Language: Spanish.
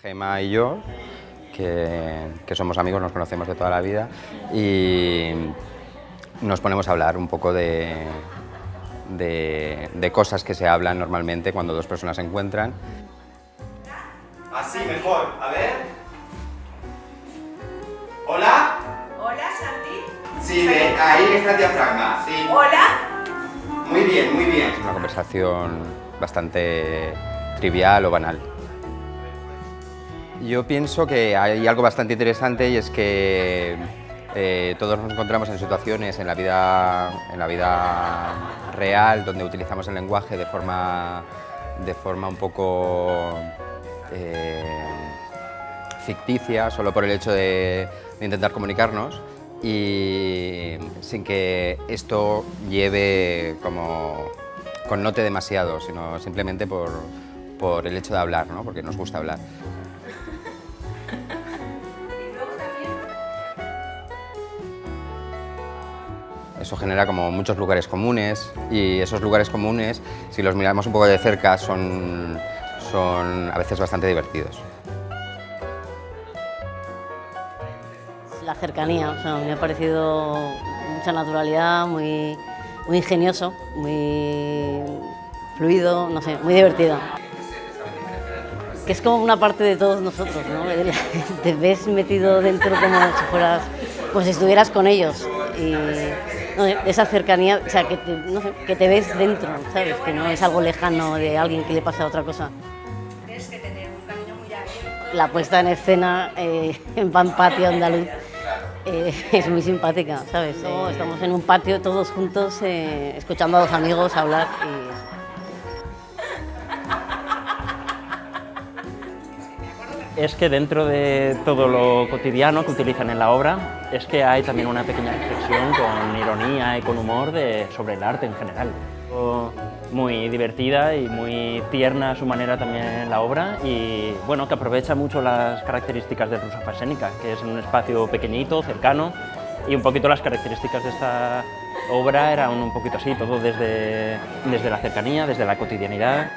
Gemma y yo, que somos amigos, nos conocemos de toda la vida y nos ponemos a hablar un poco de cosas que se hablan normalmente cuando dos personas se encuentran. Así, mejor. A ver. ¿Hola? Hola, Santi. Sí, ahí está el diafragma, sí. Hola. Muy bien, muy bien. Es una conversación bastante trivial o banal. Yo pienso que hay algo bastante interesante y es que todos nos encontramos en situaciones en la vida real donde utilizamos el lenguaje de forma un poco ficticia, solo por el hecho de intentar comunicarnos y sin que esto lleve connote demasiado, sino simplemente por el hecho de hablar, ¿no? Porque nos gusta hablar. Eso genera como muchos lugares comunes y esos lugares comunes, si los miramos un poco de cerca, son a veces bastante divertidos. La cercanía, o sea, me ha parecido mucha naturalidad, muy ingenioso, muy fluido, no sé, muy divertido. Que es como una parte de todos nosotros, ¿no? Te ves metido dentro como si estuvieras con ellos. Y no sé, esa cercanía, o sea, que te ves dentro, ¿sabes? Que no es algo lejano de alguien que le pasa otra cosa. Tienes que tener un camino muy abierto. La puesta en escena en Pan Patio andaluz es muy simpática, ¿sabes? Estamos en un patio todos juntos escuchando a dos amigos hablar Es que dentro de todo lo cotidiano que utilizan en la obra, es que hay también una pequeña reflexión con ironía y con humor sobre el arte en general. Muy divertida y muy tierna a su manera también en la obra y bueno, que aprovecha mucho las características de Rusa Fasénica, que es un espacio pequeñito, cercano, y un poquito las características de esta obra eran un poquito así, todo desde la cercanía, desde la cotidianidad.